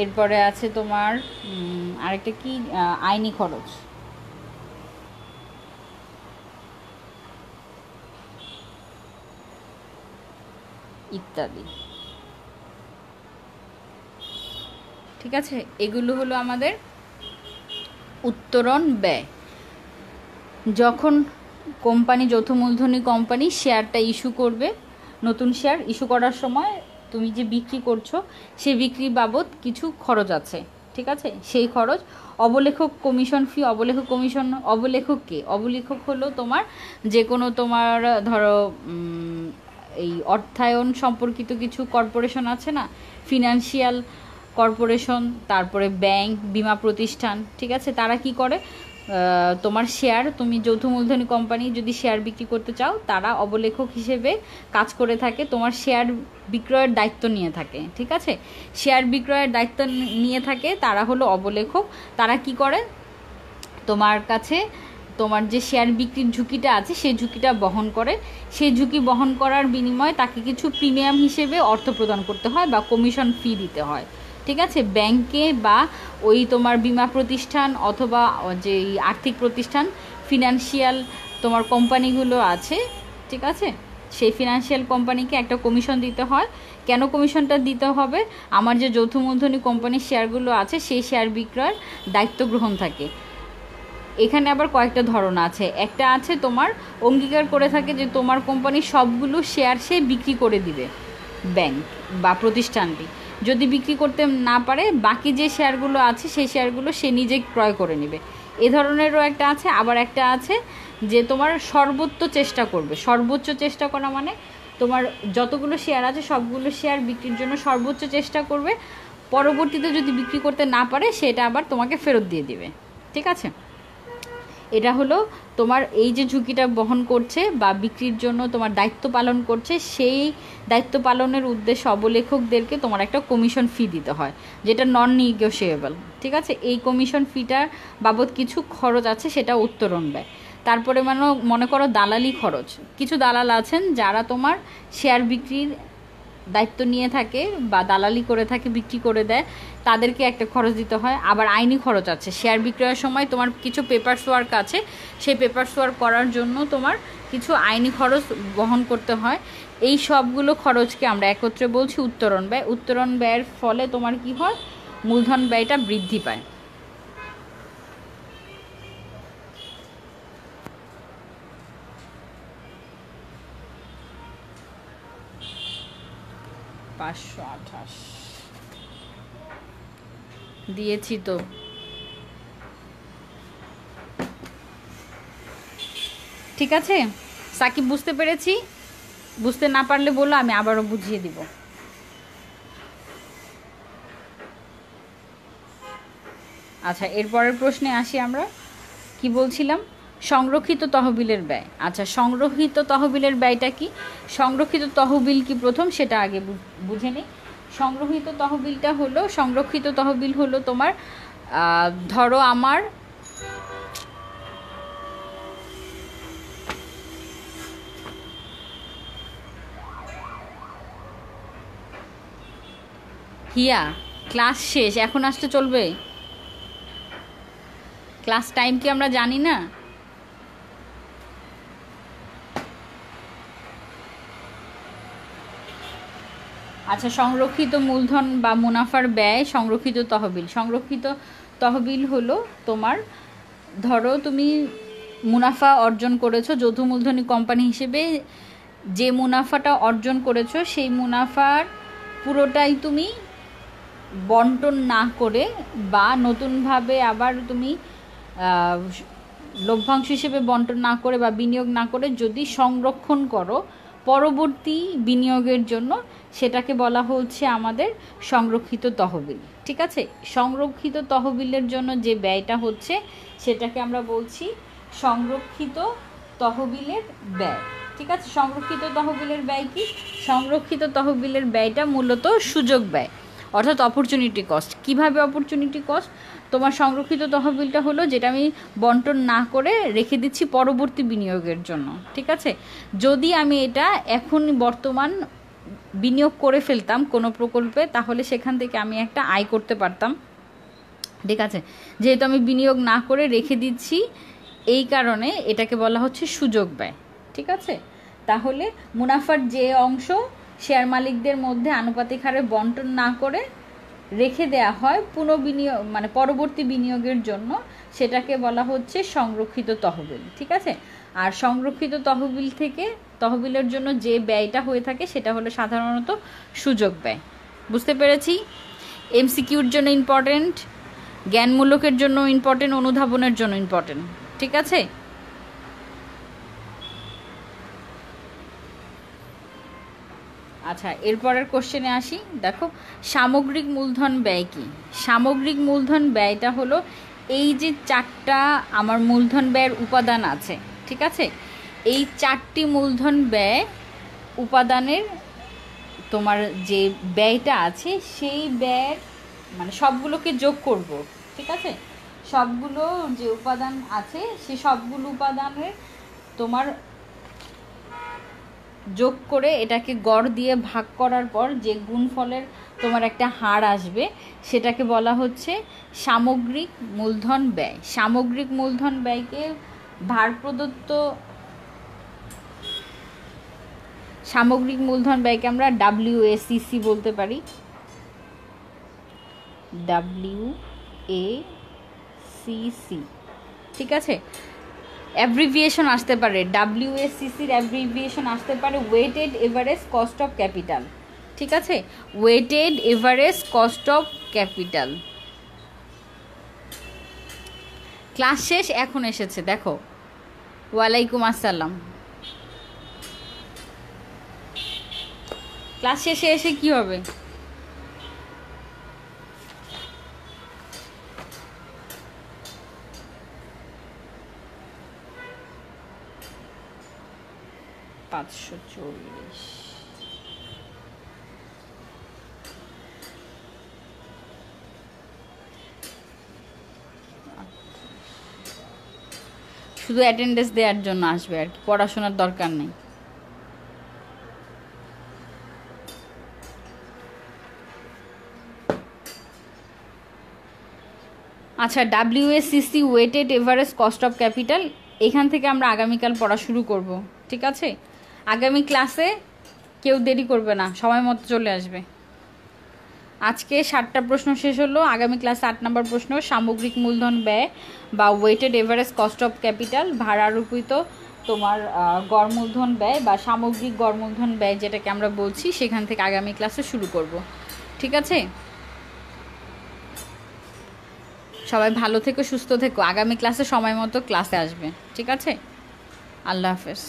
এরপরে আছে তোমার আরেকটা কি আইনি খরচ, ইত্যাদি। ঠিক আছে, এগুলো হলো আমাদের উত্তরণ ব্যয়। যখন কোম্পানি, যৌথ মূলধনী কোম্পানি শেয়ারটা ইস্যু করবে, নতুন শেয়ার ইস্যু করার সময় তুমি যে বিক্রি করছো সেই বিক্রি বাবদ কিছু খরচ আছে। ঠিক আছে, সেই খরচ অবলেখক কমিশন ফি। অবলেখক কে? অবলেখক হলো তোমার যে কোনো তোমার ধরো এই অর্থায়ন সম্পর্কিত কিছু কর্পোরেশন আছে না, ফিনান্সিয়াল কর্পোরেশন, তারপরে ব্যাংক, বিমা প্রতিষ্ঠান। ঠিক আছে, তারা কি করে, তোমার শেয়ার, তুমি যৌথ মূলধনী কোম্পানি যদি শেয়ার বিক্রি করতে চাও, তারা অবলেখক হিসেবে কাজ করে থাকে, তোমার শেয়ার বিক্রয়ের দায়িত্ব নিয়ে থাকে। ঠিক আছে, শেয়ার বিক্রয়ের দায়িত্ব নিয়ে থাকে, তারা হলো অবলেখক। তারা কি করে, তোমার কাছে তোমার যে শেয়ার বিক্রির ঝুঁকিটা আছে সেই ঝুঁকিটা বহন করে। সেই ঝুঁকি বহন করার বিনিময়ে তাকে কিছু প্রিমিয়াম হিসেবে অর্থ প্রদান করতে হয় বা কমিশন ফি দিতে হয়। ঠিক আছে, ব্যাংকে বা ওই তোমার বিমা প্রতিষ্ঠান অথবা যে আর্থিক প্রতিষ্ঠান, ফিনান্সিয়াল তোমার কোম্পানিগুলো আছে, ঠিক আছে, সেই ফিনান্সিয়াল কোম্পানিকে একটা কমিশন দিতে হয়। কেন কমিশনটা দিতে হবে? আমার যে যৌথ মূলধনী কোম্পানির শেয়ারগুলো আছে সেই শেয়ার বিক্রয়ের দায়িত্ব গ্রহণ থাকে। এখানে আবার কয়েকটা ধরন আছে। একটা আছে তোমার অঙ্গীকার করে থাকে যে তোমার কোম্পানির সবগুলো শেয়ার সে বিক্রি করে দিবে ব্যাংক বা প্রতিষ্ঠানটি। যদি বিক্রি করতে না পারে, বাকি যে শেয়ারগুলো আছে সেই শেয়ারগুলো সে নিজে ক্রয় করে নেবে। এ ধরনেরও একটা আছে। আবার একটা আছে যে তোমার সর্বোচ্চ চেষ্টা করবে। সর্বোচ্চ চেষ্টা করা মানে তোমার যতগুলো শেয়ার আছে সবগুলো শেয়ার বিক্রির জন্য সর্বোচ্চ চেষ্টা করবে, পরবর্তীতে যদি বিক্রি করতে না পারে সেটা আবার তোমাকে ফেরত দিয়ে দিবে। ঠিক আছে, এটা হলো তোমার এই যে ঝুঁকিটা বহন করছে বা বিক্রির জন্য তোমার দায়িত্ব পালন করছে, সেই দায়িত্ব পালনের উদ্দেশ্যে অবলেখকদেরকে তোমার একটা কমিশন ফি দিতে হয়, যেটা নন নিগোশিয়েবল। ঠিক আছে, এই কমিশন ফিটার বাবদ কিছু খরচ আছে, সেটা উত্তরণ ব্যয়। তারপরে মনে করো দালালি খরচ। কিছু দালাল আছেন যারা তোমার শেয়ার বিক্রির দায়িত্ব নিয়ে থাকে বা দালালি করে থাকে, বিক্রি করে দেয়, তাদেরকে একটা খরচ দিতে হয়। আবার আইনি খরচ আছে। শেয়ার বিক্রয়ের সময় তোমার কিছু পেপারস ওয়ার্ক আছে, সেই পেপারস ওয়ার্ক করার জন্য তোমার কিছু আইনি খরচ বহন করতে হয়। এই সবগুলো খরচকে আমরা একত্রে বলছি উত্তরণ ব্যয়। উত্তরণ ব্যয়ের ফলে তোমার কি হয়, মূলধন ব্যয়টা বৃদ্ধি পায়। দিয়েছি তো। ঠিক আছে সাকিব, বুঝতে পেরেছি। বুঝতে না পারলে বলো, আমি আবারও বুঝিয়ে দিব। আচ্ছা, এরপরের প্রশ্নে আসি আমরা। কি বলছিলাম? সংরক্ষিত তহবিলের ব্যয়। আচ্ছা, সংরক্ষিত তহবিলের ব্যয়টা কি? সংরক্ষিত তহবিল কি প্রথম সেটা আগে বুঝে নিই। সংরক্ষিত তহবিল হলো তোমার, ধরো আমার হিয়া ক্লাস শেষ, এখন আসতে চলবে? ক্লাস টাইম কি আমরা জানি না? আচ্ছা, সংরক্ষিত মূলধন বা মুনাফার ব্যয়, সংরক্ষিত তহবিল হলো তোমার, ধরো তুমি মুনাফা অর্জন করেছো যৌথ মূলধনী কোম্পানি হিসেবে, যে মুনাফাটা অর্জন করেছো সেই মুনাফার পুরোটাই তুমি বন্টন না করে বা নতুনভাবে আবার তুমি লভ্যাংশ হিসেবে বন্টন না করে বা বিনিয়োগ না করে যদি সংরক্ষণ করো পরবর্তী বিনিয়োগের জন্য, সেটাকে বলা হচ্ছে আমাদের সংরক্ষিত তহবিল। ঠিক আছে, সংরক্ষিত তহবিলের জন্য যে ব্যয়টা হচ্ছে সেটাকে আমরা বলছি সংরক্ষিত তহবিলের ব্যয়। ঠিক আছে, সংরক্ষিত তহবিলের ব্যয় কি? সংরক্ষিত তহবিলের ব্যয়টা মূলত সুযোগ ব্যয়, অর্থাৎ অপরচুনিটি কস্ট। কিভাবে অপরচুনিটি কস্ট? তোমার সংরক্ষিত তহবিলটা হলো যেটা আমি বন্টন না করে রেখে দিচ্ছি পরবর্তী বিনিয়োগের জন্য, ঠিক আছে? যদি আমি এটা এখন বর্তমান বিনিয়োগ করে ফেলতাম কোনো প্রকল্পে, তাহলে সেখান থেকে আমি একটা আয় করতে পারতাম, ঠিক আছে? যেহেতু আমি বিনিয়োগ না করে রেখে দিচ্ছি, এই কারণে এটাকে বলা হচ্ছে সুযোগ ব্যয়, ঠিক আছে? তাহলে মুনাফার যে অংশ শেয়ার মালিকদের মধ্যে আনুপাতিক হারে বন্টন না করে রেখে দেয়া হয় পুনঃবিনিয়োগ মানে পরবর্তী বিনিয়োগের জন্য, সেটাকে বলা হচ্ছে সংরক্ষিত তহবিল, ঠিক আছে? আর সংরক্ষিত তহবিলের জন্য যে ব্যয়টা হয়ে থাকে সেটা হলো সাধারণত সুযোগ ব্যয়। বুঝতে পেরেছি? এমসিকিউর জন্য ইম্পর্টেন্ট, জ্ঞানমূলকের জন্য ইম্পর্টেন্ট, অনুধাবনের জন্য ইম্পর্টেন্ট, ঠিক আছে? আচ্ছা, এরপরের কোশ্চেনে আসি। দেখো, সামগ্রিক মূলধন ব্যয় কি? সামগ্রিক মূলধন ব্যয়টা হলো এই যে চারটা আমার মূলধন ব্যয়ের উপাদান আছে, ঠিক আছে? এই চারটি মূলধন ব্যয় উপাদানের তোমার যে ব্যয়টা আছে সেই ব্যয়ের মানে সবগুলোকে যোগ করব, ঠিক আছে? সবগুলো যে উপাদান আছে সে সবগুলো উপাদানের তোমার যোগ করে এটাকে গড় দিয়ে ভাগ করার পর যে গুণফলের তোমার একটা হার আসবে সেটাকে বলা হচ্ছে সামগ্রিক মূলধন ব্যয়। সামগ্রিক মূলধন ব্যয়কে ভার প্রদত্ত সামগ্রিক মূলধন ব্যয়কে আমরা WACC বলতে পারি। WACC, ঠিক আছে? অ্যাব্রিভিয়েশন আসতে পারে, WACCর অ্যাব্রিভিয়েশন আসতে পারে weighted average cost of capital, ঠিক আছে? Weighted average cost of capital. Class শেষ, এখন এসেছে, দেখো। ওয়ালাইকুম আসসালাম। ক্লাস শেষে এসে কি হবে? শুধু অ্যাটেন্ডেন্স দেওয়ার জন্য আসবে আর কি, পড়াশোনার দরকার নেই। আচ্ছা, WACC weighted average cost of capital, এখান থেকে আমরা আগামীকাল পড়া শুরু করব, ঠিক আছে? আগামী ক্লাসে কেউ দেরি করবে না, সময় মতো চলে আসবে। আজকে 7টা প্রশ্ন শেষ হলো। আগামী ক্লাসে 8 নম্বর প্রশ্ন, সামগ্রিক মূলধন ব্যয় বা weighted average cost of capital, ভাড়ারোপিত তোমার গড় মূলধন ব্যয় বা সামগ্রিক গড় মূলধন ব্যয় যেটাকে আমরা বলছি, সেখান থেকে আগামী ক্লাসে শুরু করব, ঠিক আছে? সবাই ভালো থেকো, সুস্থ থেকো। আগামী ক্লাসে সময় মতো ক্লাসে আসবে, ঠিক আছে? আল্লাহ হাফেজ।